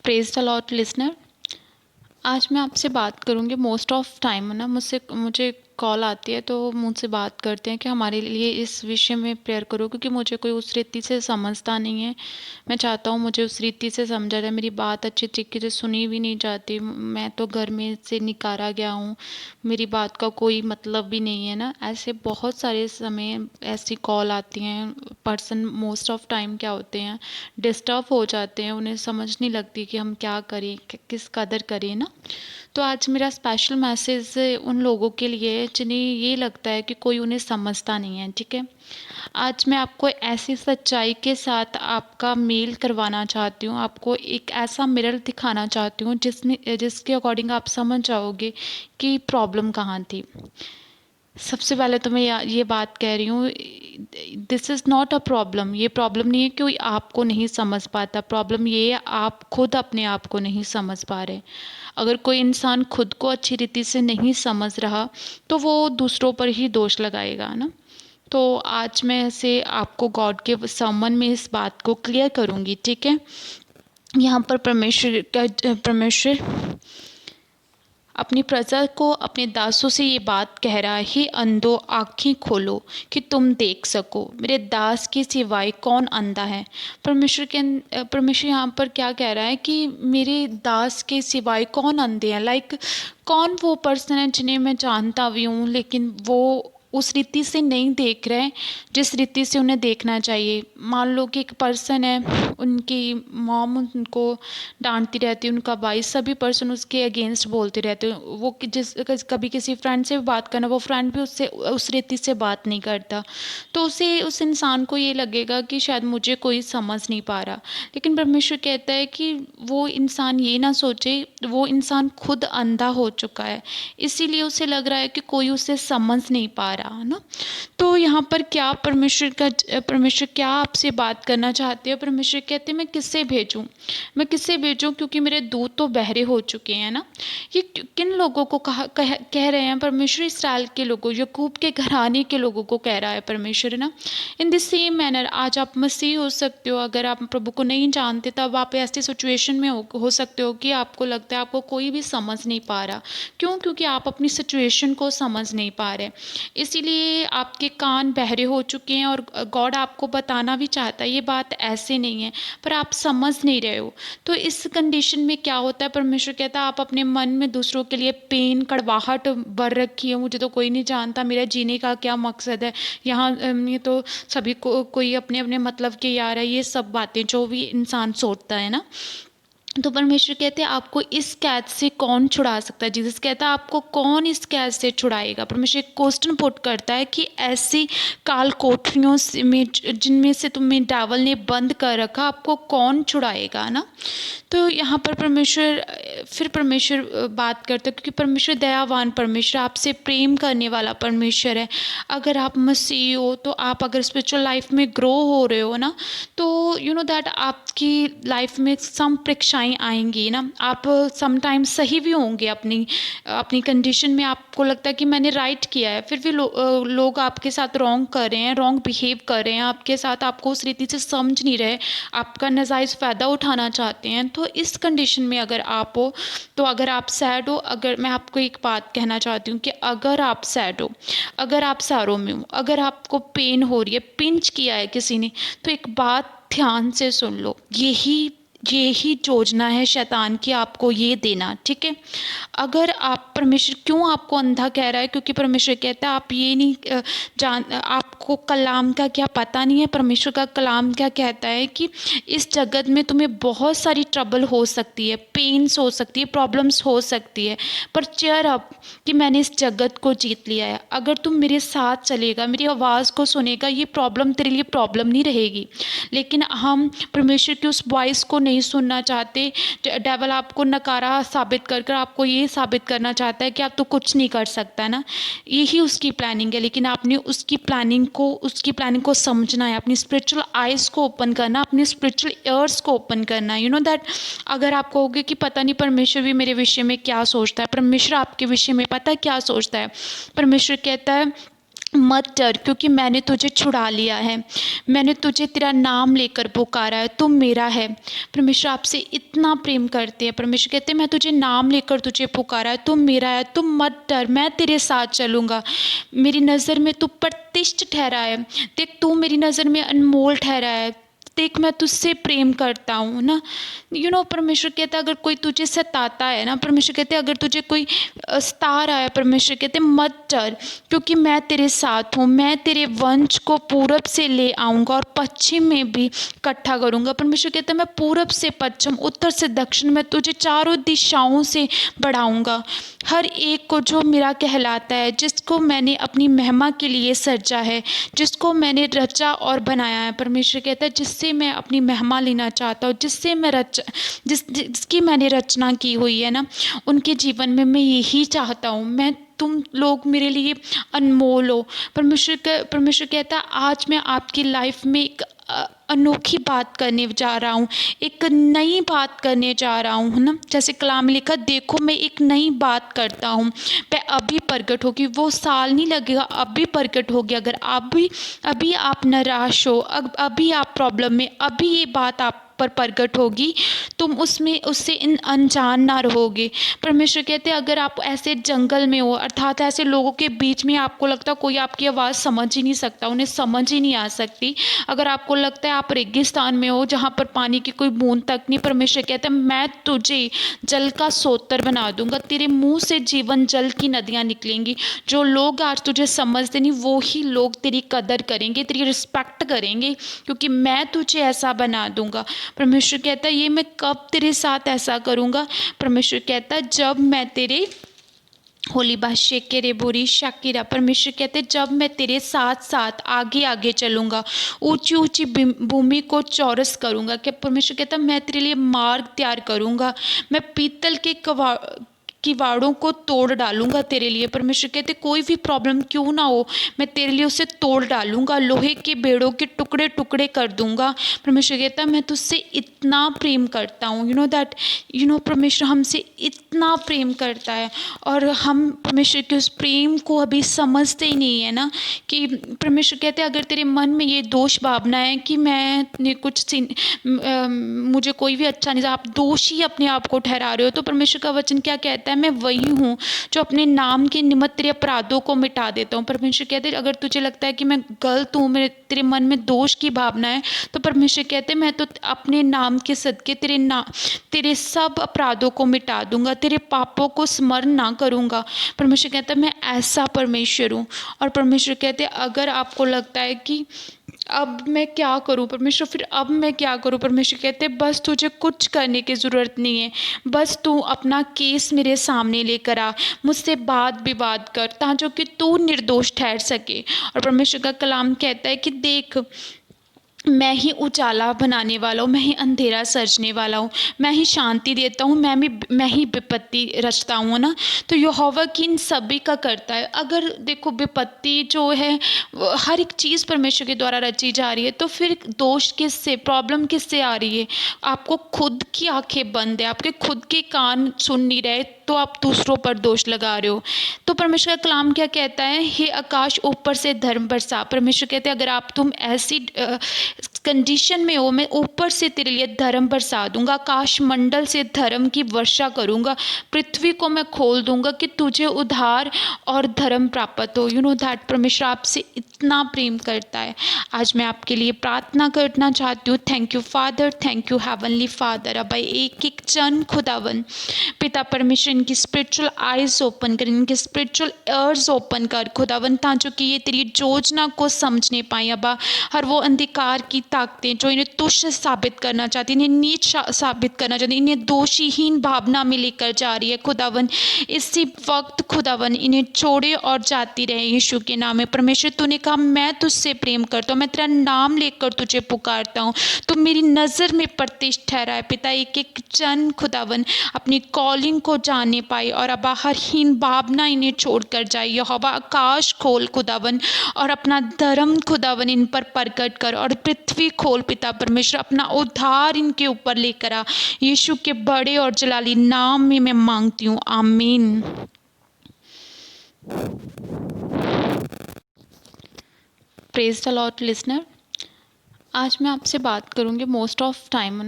Praise the Lord listener. आज मैं आपसे बात करूँगी। मोस्ट ऑफ़ टाइम ना मुझे कॉल आती है तो मुझसे बात करते हैं कि हमारे लिए इस विषय में प्रेयर करो, क्योंकि मुझे कोई उस रीति से समझता नहीं है। मैं चाहता हूँ मुझे उस रीति से समझा जाए, मेरी बात अच्छी तरीके से सुनी भी नहीं जाती। मैं तो घर में से निकाला गया हूँ, मेरी बात का कोई मतलब भी नहीं है ना। ऐसे बहुत सारे समय ऐसी कॉल आती हैं। पर्सन मोस्ट ऑफ़ टाइम क्या होते हैं, डिस्टर्ब हो जाते हैं, उन्हें समझ नहीं लगती कि हम क्या करें, किस कदर करें ना। तो आज मेरा स्पेशल मैसेज उन लोगों के लिए है जिन्हें ये लगता है कि कोई उन्हें समझता नहीं है, ठीक है। आज मैं आपको ऐसी सच्चाई के साथ आपका मेल करवाना चाहती हूँ, आपको एक ऐसा मिरर दिखाना चाहती हूँ जिसके अकॉर्डिंग आप समझ जाओगे कि प्रॉब्लम कहाँ थी। सबसे पहले तो मैं ये बात कह रही हूँ, this is not a problem. ये प्रॉब्लम नहीं है कि कोई आपको नहीं समझ पाता, प्रॉब्लम ये है आप खुद अपने आप को नहीं समझ पा रहे। अगर कोई इंसान खुद को अच्छी रीति से नहीं समझ रहा तो वो दूसरों पर ही दोष लगाएगा ना। तो आज मैं ऐसे आपको गॉड के सम्मान में इस बात को क्लियर करूँगी, ठीक है। यहाँ पर परमेश्वर अपनी प्रजा को, अपने दासों से ये बात कह रहा है, हे अंधों आँखें खोलो कि तुम देख सको, मेरे दास के सिवाय कौन अंधा है। परमेश्वर यहाँ पर क्या कह रहा है कि मेरे दास के सिवाय कौन अंधे हैं। लाइक कौन वो पर्सन है जिन्हें मैं जानता भी हूँ लेकिन वो उस रीति से नहीं देख रहे हैं जिस रीति से उन्हें देखना चाहिए। मान लो कि एक पर्सन है, उनकी मॉम उनको डांटती रहती है, उनका भाई, सभी पर्सन उसके अगेंस्ट बोलते रहते हैं। वो कभी किसी फ्रेंड से भी बात करना, वो फ्रेंड भी उससे उस रीति से बात नहीं करता, तो उसे उस इंसान को ये लगेगा कि शायद मुझे कोई समझ नहीं पा रहा। लेकिन परमेश्वर कहता है कि वो इंसान ये ना सोचे, वो इंसान खुद अंधा हो चुका है, इसीलिए उसे लग रहा है कि कोई उसे समझ नहीं पा रहा है ना। तो यहाँ पर क्या परमेश्वर क्या आपसे बात करना चाहते हैं। परमेश्वर कहते हैं मैं किससे भेजूँ, मैं किससे भेजूँ, क्योंकि मेरे दूत तो बहरे हो चुके हैं ना। ये किन लोगों को कह रहे हैं परमेश्वर, इसराइल के लोगों, याकूब के घराने के लोगों को कह रहा है परमेश्वर ना। इन द सेम मैनर आज आप मसीह हो सकते हो। अगर आप प्रभु को नहीं जानते तब आप ऐसी सिचुएशन में हो सकते हो कि आपको लगता है आपको कोई भी समझ नहीं पा रहा। क्यों? क्योंकि आप अपनी सिचुएशन को समझ नहीं पा रहे, इसीलिए आपके कान बहरे हो चुके हैं। और गॉड आपको बताना भी चाहता है ये बात ऐसे नहीं है, पर आप समझ नहीं रहे हो। तो इस कंडीशन में क्या होता है, परमेश्वर कहता है आप अपने मन में दूसरों के लिए पेन, कड़वाहट भर रखी है। मुझे तो कोई नहीं जानता, मेरा जीने का क्या मकसद है, यहाँ ये तो सभी को कोई अपने अपने मतलब के यार है, ये सब बातें जो भी इंसान सोचता है ना। तो परमेश्वर कहते हैं आपको इस कैद से कौन छुड़ा सकता है। जीसस कहता है आपको कौन इस कैद से छुड़ाएगा। परमेश्वर एक क्वेश्चन पुट करता है कि ऐसी काल कोठरियों में जिनमें से तुम्हें डेविल ने बंद कर रखा, आपको कौन छुड़ाएगा ना। तो यहाँ पर परमेश्वर बात करते हैं, क्योंकि परमेश्वर दयावान परमेश्वर, आपसे प्रेम करने वाला परमेश्वर है। अगर आप मसीह हो तो आप अगर स्पिरिचुअल लाइफ में ग्रो हो रहे हो ना, तो यू नो दैट आपकी लाइफ में सम परीक्षाएं आएंगी ना। आप समटाइम सही भी होंगे अपनी अपनी कंडीशन में, आपको लगता है कि मैंने राइट किया है, फिर भी लोग आपके साथ रॉन्ग कर रहे हैं, रॉन्ग बिहेव कर रहे हैं आपके साथ, आपको उस रीति से समझ नहीं रहे, आपका नाजायज़ फ़ायदा उठाना चाहते हैं। तो इस कंडीशन में अगर आप हो, तो अगर आप सैड हो, अगर मैं आपको एक बात कहना चाहती हूँ कि अगर आप सैड हो, अगर आप सैरों में हो, अगर आपको पेन हो रही है, पिंच किया है किसी ने, तो एक बात ध्यान से सुन लो, यही योजना है शैतान की आपको ये देना, ठीक है। अगर आप परमेश्वर क्यों आपको अंधा कह रहा है, क्योंकि परमेश्वर कहता है आप ये नहीं आपको कलाम का क्या पता नहीं है। परमेश्वर का कलाम क्या कहता है कि इस जगत में तुम्हें बहुत सारी ट्रबल हो सकती है, पेन्स हो सकती है, प्रॉब्लम्स हो सकती है, पर चेयर अप कि मैंने इस जगत को जीत लिया है। अगर तुम मेरे साथ चलेगा, मेरी आवाज़ को सुनेगा, ये प्रॉब्लम तेरे लिए प्रॉब्लम नहीं रहेगी। लेकिन हम परमेश्वर की उस वॉइस को नहीं सुनना चाहते। डेविल आपको नकारा साबित कर कर आपको ये साबित करना चाहता है कि आप तो कुछ नहीं कर सकता ना, यही उसकी प्लानिंग है। लेकिन आपने उसकी प्लानिंग को समझना है, अपनी स्पिरिचुअल आइज़ को ओपन करना, अपनी स्पिरिचुअल ईयर्स को ओपन करना। यू नो दैट अगर आप कहोगे कि पता नहीं परमेश्वर भी मेरे विषय में क्या सोचता है, परमेश्वर आपके विषय में पता है क्या सोचता है। परमेश्वर कहता है मत डर, क्योंकि मैंने तुझे छुड़ा लिया है, मैंने तुझे तेरा नाम लेकर पुकारा है, तू मेरा है। परमेश्वर आपसे इतना प्रेम करते हैं। परमेश्वर कहते हैं मैं तुझे नाम लेकर तुझे पुकारा है, तू मेरा है, तू मत डर, मैं तेरे साथ चलूँगा। मेरी नज़र में तू प्रतिष्ठित ठहरा है। देख, तू मेरी नज़र में अनमोल ठहरा है। देख, मैं तुझसे प्रेम करता हूँ ना। परमेश्वर कहता है अगर कोई तुझे सताता है ना, परमेश्वर कहते हैं अगर तुझे कोई सता रहा है, परमेश्वर कहते हैं मत डर, क्योंकि मैं तेरे साथ हूँ। मैं तेरे वंश को पूरब से ले आऊँगा और पश्चिम में भी इकट्ठा करूँगा। परमेश्वर कहता है मैं पूरब से पश्चिम, उत्तर से दक्षिण में तुझे चारों दिशाओं से बढ़ाऊँगा। हर एक को जो मेरा कहलाता है, जिसको मैंने अपनी महिमा के लिए सृजा है, जिसको मैंने रचा और बनाया है, परमेश्वर कहता है जिससे मैं अपनी महिमा लेना चाहता हूँ, जिसकी मैंने रचना की हुई है ना, उनके जीवन में मैं यही चाहता हूँ। तुम लोग मेरे लिए अनमोल हो। परमेश्वर कहता है आज मैं आपकी लाइफ में एक अनोखी बात करने जा रहा हूँ, एक नई बात करने जा रहा हूँ ना। जैसे कलाम में लिखा, देखो मैं एक नई बात करता हूँ, वह अभी प्रकट होगी। वो साल नहीं लगेगा, अभी प्रकट होगी। अगर अभी आप निराश हो, अभी आप प्रॉब्लम में, अभी ये बात आप पर प्रकट होगी, तुम उससे अनजान ना रहोगे। परमेश्वर कहते हैं अगर आप ऐसे जंगल में हो, अर्थात ऐसे लोगों के बीच में आपको लगता है कोई आपकी आवाज़ समझ ही नहीं सकता, उन्हें समझ ही नहीं आ सकती, अगर आपको लगता है आप रेगिस्तान में हो जहाँ पर पानी की कोई बूंद तक नहीं, परमेश्वर कहते हैं मैं तुझे जल का सोतर बना दूंगा, तेरे मुंह से जीवन जल की नदियाँ निकलेंगी। जो लोग आज तुझे समझते नहीं, वो ही लोग तेरी कदर करेंगे, तेरी रिस्पेक्ट करेंगे, क्योंकि मैं तुझे ऐसा बना दूंगा। परमेश्वर कहता है ये मैं कब तेरे साथ ऐसा करूँगा? परमेश्वर कहता है जब मैं तेरे होली बादशे के रे बोरी शाकिरा, परमेश्वर कहते जब मैं तेरे साथ साथ आगे आगे चलूँगा, ऊंची ऊंची भूमि को चौरस करूँगा। क्या परमेश्वर कहता मैं तेरे लिए मार्ग तैयार करूँगा, मैं पीतल के किवाड़ों को तोड़ डालूंगा तेरे लिए। परमेश्वर कहते कोई भी प्रॉब्लम क्यों ना हो, मैं तेरे लिए उसे तोड़ डालूंगा, लोहे के बेड़ों के टुकड़े टुकड़े कर दूंगा। परमेश्वर कहता मैं तुझसे इतना प्रेम करता हूँ। परमेश्वर हमसे इतना प्रेम करता है, और हम परमेश्वर के उस प्रेम को अभी समझते ही नहीं है ना। कि परमेश्वर कहते हैं अगर तेरे मन में ये दोष भावना है कि मुझे कोई भी अच्छा नहीं, आप दोषी अपने आप को ठहरा रहे हो, तो परमेश्वर का वचन क्या कहता है, मैं वही हूँ जो अपने नाम के निमित्त तेरे अपराधों को मिटा देता हूँ। परमेश्वर कहते हैं अगर तुझे लगता है कि मैं गलत हूँ, मेरे तेरे मन में दोष की भावना है, तो परमेश्वर कहते हैं मैं तो अपने नाम के सदके तेरे सब अपराधों को मिटा दूंगा, तेरे पापों को स्मरण ना करूंगा। परमेश्वर कहता है मैं ऐसा परमेश्वर हूँ। और परमेश्वर कहते हैं अगर आपको लगता है कि अब मैं क्या करूं परमेश्वर, फिर अब मैं क्या करूं, परमेश्वर कहते बस तुझे कुछ करने की ज़रूरत नहीं है, बस तू अपना केस मेरे सामने लेकर आ, मुझसे बात विवाद कर, ताकि कि तू निर्दोष ठहर सके। और परमेश्वर का कलाम कहता है कि देख मैं ही उजाला बनाने वाला हूँ, मैं ही अंधेरा सर्जने वाला हूँ, मैं ही शांति देता हूँ, मैं ही विपत्ति रचता हूँ ना। तो यहोवा की इन सभी का करता है। अगर देखो विपत्ति जो है हर एक चीज़ परमेश्वर के द्वारा रची जा रही है, तो फिर दोष किससे, प्रॉब्लम किससे आ रही है? आपको खुद की आंखें बंद है, आपके खुद के कान सुन नहीं रहे, तो आप दूसरों पर दोष लगा रहे हो। तो परमेश्वर का कलाम क्या कहता है, हे आकाश ऊपर से धर्म बरसा। परमेश्वर कहते हैं अगर तुम ऐसी कंडीशन में हो, मैं ऊपर से तेरे लिए धर्म बरसा दूंगा, आकाश मंडल से धर्म की वर्षा करूंगा, पृथ्वी को मैं खोल दूंगा कि तुझे उद्धार और धर्म प्राप्त हो। दैट परमेश्वर आपसे इतना प्रेम करता है। आज मैं आपके लिए प्रार्थना करना चाहती हूँ। Thank you father, thank you heavenly father. अब एक एक जन खुदावन पिता परमेश्वर इनकी स्पिरिचुअल आइज ओपन कर, इनके स्पिरिचुअल ईयर्स ओपन कर खुदावन, ताकि कि ये तेरी योजना को समझने पाए। अबा हर वो अंधकार की ताकतें जो इन्हें तुच्छ साबित करना चाहती, इन्हें नीच साबित करना चाहती, इन्हें दोषीहीन भावना में लेकर जा रही है खुदावन, इसी वक्त खुदावन इन्हें छोड़े और जाती रहे यीशु के नाम में। परमेश्वर तूने कहा मैं तुझसे प्रेम करता हूँ, मैं तेरा नाम लेकर तुझे पुकारता हूँ, तुम मेरी नज़र में प्रतिष्ठित ठहरा है। पिता एक एक जन खुदावन अपनी कॉलिंग को जानने पाए, और अब हर हीन भावना इन्हें छोड़कर जाए। यहोवा आकाश खोल खुदावन, और अपना धर्म खुदावन इन पर प्रकट कर, और पृथ्वी खोल पिता परमेश्वर, अपना उद्धार इनके ऊपर लेकर आ। यीशु के बड़े और जलाली नाम में मैं मांगती हूँ, आमीन। Praise the Lord listener. आज मैं आपसे बात करूँगी मोस्ट ऑफ टाइम ना